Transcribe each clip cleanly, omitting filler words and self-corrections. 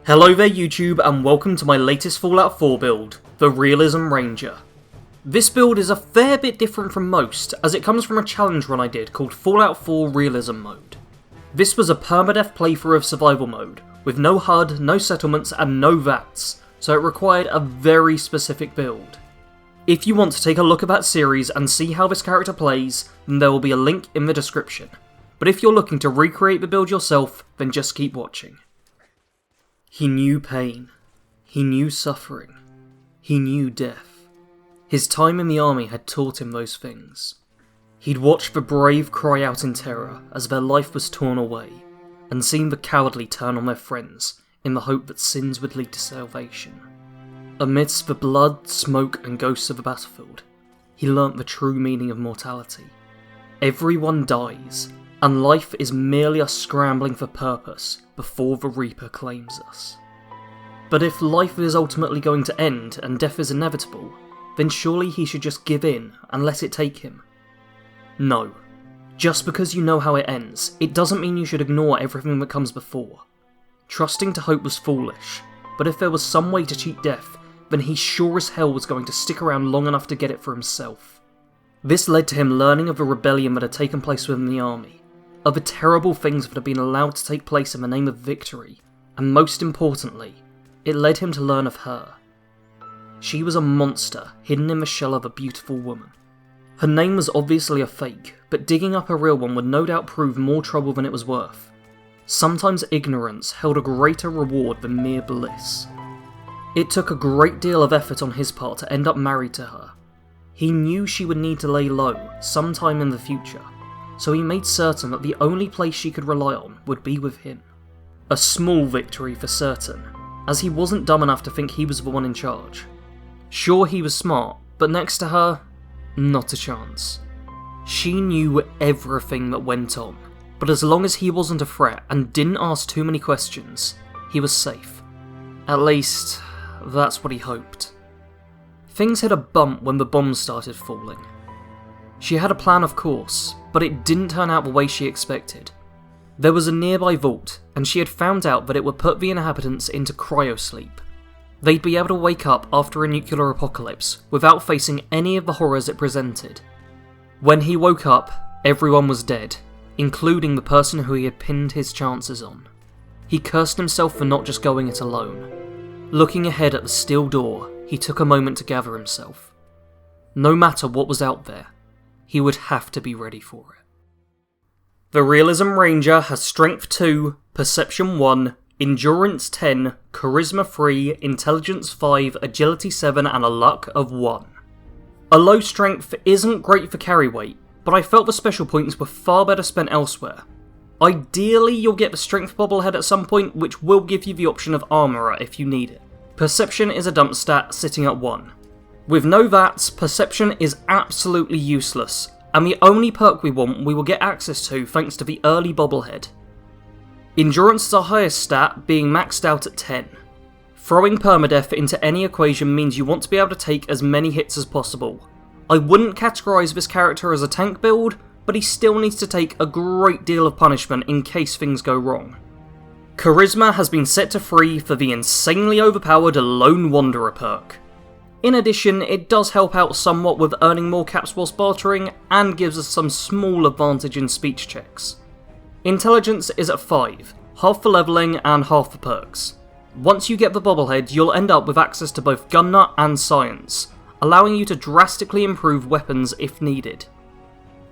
Hello there YouTube and welcome to my latest Fallout 4 build, the Realism Ranger. This build is a fair bit different from most, as it comes from a challenge run I did called Fallout 4 Realism Mode. This was a permadeath playthrough of survival mode, with no HUD, no settlements and no VATs, so it required a very specific build. If you want to take a look at that series and see how this character plays, then there will be a link in the description. But if you're looking to recreate the build yourself, then just keep watching. He knew pain. He knew suffering. He knew death. His time in the army had taught him those things. He'd watched the brave cry out in terror as their life was torn away, and seen the cowardly turn on their friends in the hope that sins would lead to salvation. Amidst the blood, smoke and ghosts of the battlefield, he learnt the true meaning of mortality. Everyone dies, and life is merely us scrambling for purpose before the Reaper claims us. But if life is ultimately going to end and death is inevitable, then surely he should just give in and let it take him. No. Just because you know how it ends, it doesn't mean you should ignore everything that comes before. Trusting to hope was foolish, but if there was some way to cheat death, then he sure as hell was going to stick around long enough to get it for himself. This led to him learning of the rebellion that had taken place within the army, of the terrible things that had been allowed to take place in the name of victory, and most importantly, it led him to learn of her. She was a monster hidden in the shell of a beautiful woman. Her name was obviously a fake, but digging up a real one would no doubt prove more trouble than it was worth. Sometimes ignorance held a greater reward than mere bliss. It took a great deal of effort on his part to end up married to her. He knew she would need to lay low sometime in the future, so he made certain that the only place she could rely on would be with him. A small victory for certain, as he wasn't dumb enough to think he was the one in charge. Sure, he was smart, but next to her, not a chance. She knew everything that went on, but as long as he wasn't a threat and didn't ask too many questions, he was safe. At least, that's what he hoped. Things hit a bump when the bombs started falling. She had a plan, of course, but it didn't turn out the way she expected. There was a nearby vault, and she had found out that it would put the inhabitants into cryosleep. They'd be able to wake up after a nuclear apocalypse without facing any of the horrors it presented. When he woke up, everyone was dead, including the person who he had pinned his chances on. He cursed himself for not just going it alone. Looking ahead at the steel door, he took a moment to gather himself. No matter what was out there, he would have to be ready for it. The Realism Ranger has Strength 2, Perception 1, Endurance 10, Charisma 3, Intelligence 5, Agility 7 and a Luck of 1. A low strength isn't great for carry weight, but I felt the special points were far better spent elsewhere. Ideally you'll get the Strength bobblehead at some point, which will give you the option of Armourer if you need it. Perception is a dump stat sitting at 1. With no VATs, Perception is absolutely useless, and the only perk we want we will get access to thanks to the early bobblehead. Endurance is our highest stat, being maxed out at 10. Throwing permadeath into any equation means you want to be able to take as many hits as possible. I wouldn't categorise this character as a tank build, but he still needs to take a great deal of punishment in case things go wrong. Charisma has been set to 3 for the insanely overpowered Lone Wanderer perk. In addition, it does help out somewhat with earning more caps whilst bartering, and gives us some small advantage in speech checks. Intelligence is at 5, half for levelling and half for perks. Once you get the bobblehead, you'll end up with access to both Gun Nut and Science, allowing you to drastically improve weapons if needed.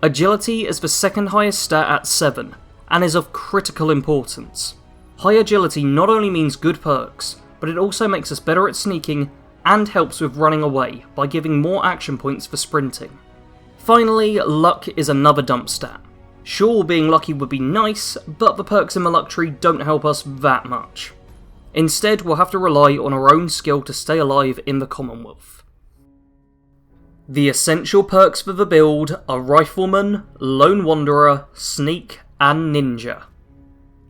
Agility is the second highest stat at 7, and is of critical importance. High agility not only means good perks, but it also makes us better at sneaking, and helps with running away by giving more action points for sprinting. Finally, Luck is another dump stat. Sure, being lucky would be nice, but the perks in the luck tree don't help us that much. Instead, we'll have to rely on our own skill to stay alive in the Commonwealth. The essential perks for the build are Rifleman, Lone Wanderer, Sneak, and Ninja.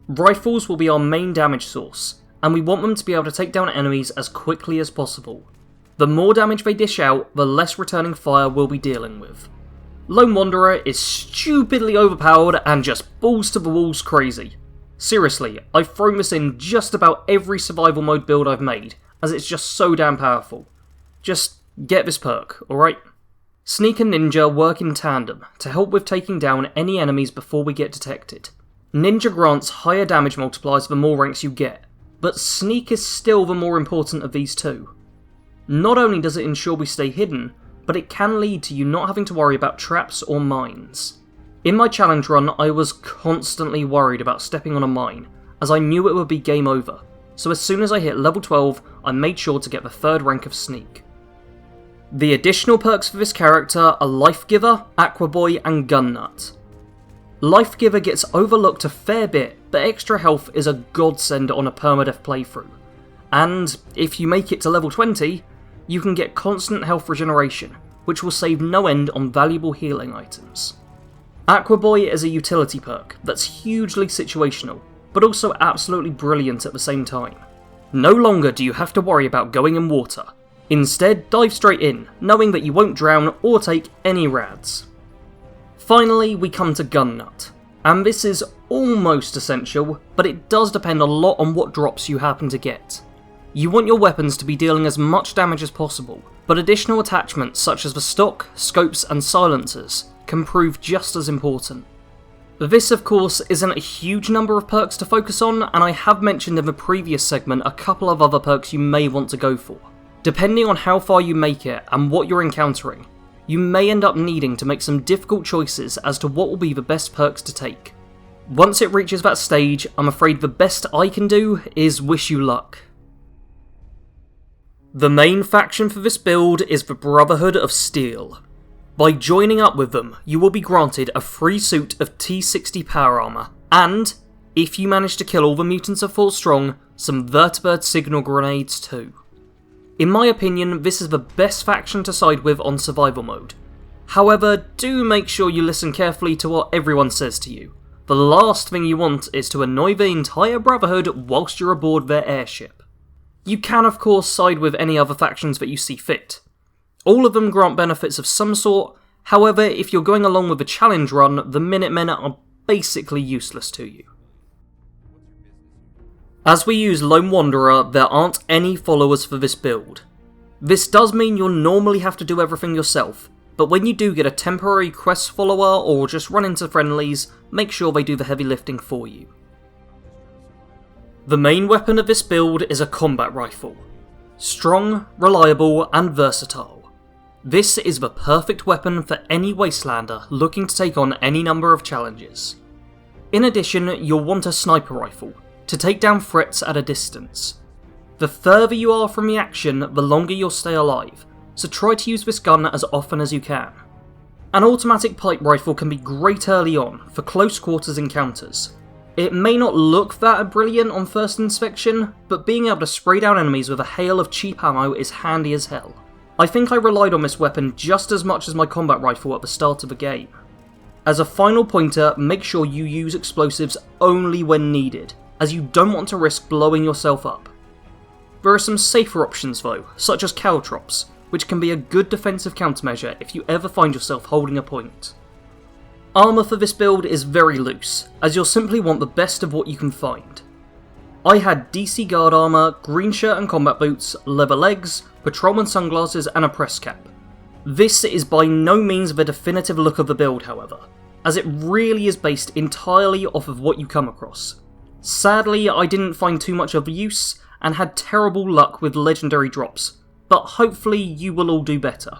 Rifles will be our main damage source, and we want them to be able to take down enemies as quickly as possible. The more damage they dish out, the less returning fire we'll be dealing with. Lone Wanderer is stupidly overpowered and just balls to the walls crazy. Seriously, I've thrown this in just about every survival mode build I've made, as it's just so damn powerful. Just get this perk, alright? Sneak and Ninja work in tandem to help with taking down any enemies before we get detected. Ninja grants higher damage multipliers the more ranks you get, but Sneak is still the more important of these two. Not only does it ensure we stay hidden, but it can lead to you not having to worry about traps or mines. In my challenge run, I was constantly worried about stepping on a mine, as I knew it would be game over, so as soon as I hit level 12, I made sure to get the 3rd rank of Sneak. The additional perks for this character are Life Giver, Aqua Boy, and Gun Nut. Life Giver gets overlooked a fair bit, but extra health is a godsend on a permadeath playthrough. And if you make it to level 20, you can get constant health regeneration, which will save no end on valuable healing items. Aqua Boy is a utility perk that's hugely situational, but also absolutely brilliant at the same time. No longer do you have to worry about going in water. Instead, dive straight in, knowing that you won't drown or take any rads. Finally, we come to Gun Nut, and this is almost essential, but it does depend a lot on what drops you happen to get. You want your weapons to be dealing as much damage as possible, but additional attachments such as the stock, scopes and silencers can prove just as important. This of course isn't a huge number of perks to focus on, and I have mentioned in the previous segment a couple of other perks you may want to go for. Depending on how far you make it and what you're encountering, you may end up needing to make some difficult choices as to what will be the best perks to take. Once it reaches that stage, I'm afraid the best I can do is wish you luck. The main faction for this build is the Brotherhood of Steel. By joining up with them, you will be granted a free suit of T60 power armor, and, if you manage to kill all the mutants of Full Strong, some Vertibird signal grenades too. In my opinion, this is the best faction to side with on survival mode. However, do make sure you listen carefully to what everyone says to you. The last thing you want is to annoy the entire Brotherhood whilst you're aboard their airship. You can of course side with any other factions that you see fit. All of them grant benefits of some sort, however if you're going along with a challenge run, the Minutemen are basically useless to you. As we use Lone Wanderer, there aren't any followers for this build. This does mean you'll normally have to do everything yourself, but when you do get a temporary quest follower or just run into friendlies, make sure they do the heavy lifting for you. The main weapon of this build is a combat rifle. Strong, reliable, and versatile. This is the perfect weapon for any Wastelander looking to take on any number of challenges. In addition, you'll want a sniper rifle, to take down threats at a distance. The further you are from the action, the longer you'll stay alive, so try to use this gun as often as you can. An automatic pipe rifle can be great early on for close quarters encounters. It may not look that brilliant on first inspection, but being able to spray down enemies with a hail of cheap ammo is handy as hell. I think I relied on this weapon just as much as my combat rifle at the start of the game. As a final pointer, make sure you use explosives only when needed, as you don't want to risk blowing yourself up. There are some safer options though, such as caltrops, which can be a good defensive countermeasure if you ever find yourself holding a point. Armour for this build is very loose, as you'll simply want the best of what you can find. I had DC guard armour, green shirt and combat boots, leather legs, patrolman sunglasses and a press cap. This is by no means the definitive look of the build however, as it really is based entirely off of what you come across. Sadly, I didn't find too much of use, and had terrible luck with legendary drops, but hopefully you will all do better.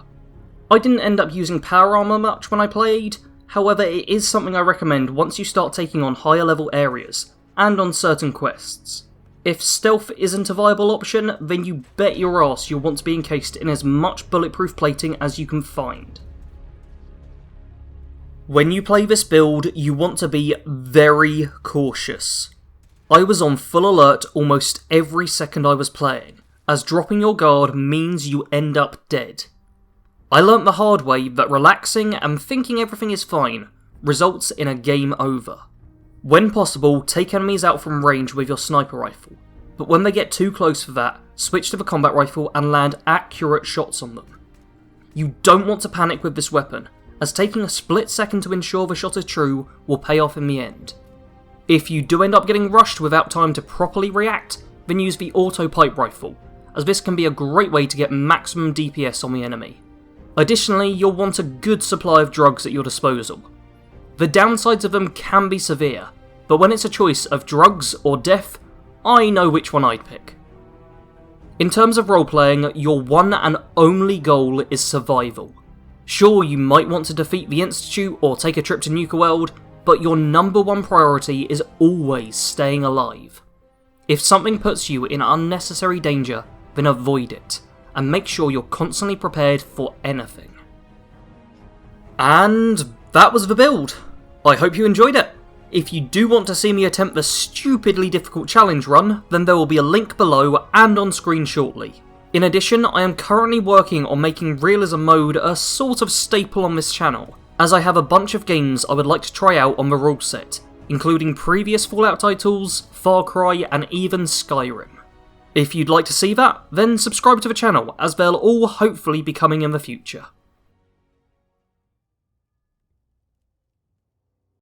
I didn't end up using power armor much when I played, however it is something I recommend once you start taking on higher level areas, and on certain quests. If stealth isn't a viable option, then you bet your ass you'll want to be encased in as much bulletproof plating as you can find. When you play this build, you want to be very cautious. I was on full alert almost every second I was playing, as dropping your guard means you end up dead. I learnt the hard way that relaxing and thinking everything is fine results in a game over. When possible, take enemies out from range with your sniper rifle, but when they get too close for that, switch to the combat rifle and land accurate shots on them. You don't want to panic with this weapon, as taking a split second to ensure the shot is true will pay off in the end. If you do end up getting rushed without time to properly react, then use the auto pipe rifle, as this can be a great way to get maximum DPS on the enemy. Additionally, you'll want a good supply of drugs at your disposal. The downsides of them can be severe, but when it's a choice of drugs or death, I know which one I'd pick. In terms of roleplaying, your one and only goal is survival. Sure, you might want to defeat the Institute or take a trip to Nuka World, but your number one priority is always staying alive. If something puts you in unnecessary danger, then avoid it, and make sure you're constantly prepared for anything. And that was the build. I hope you enjoyed it. If you do want to see me attempt the stupidly difficult challenge run, then there will be a link below and on screen shortly. In addition, I am currently working on making Realism mode a sort of staple on this channel, as I have a bunch of games I would like to try out on the rule set, including previous Fallout titles, Far Cry, and even Skyrim. If you'd like to see that, then subscribe to the channel, as they'll all hopefully be coming in the future.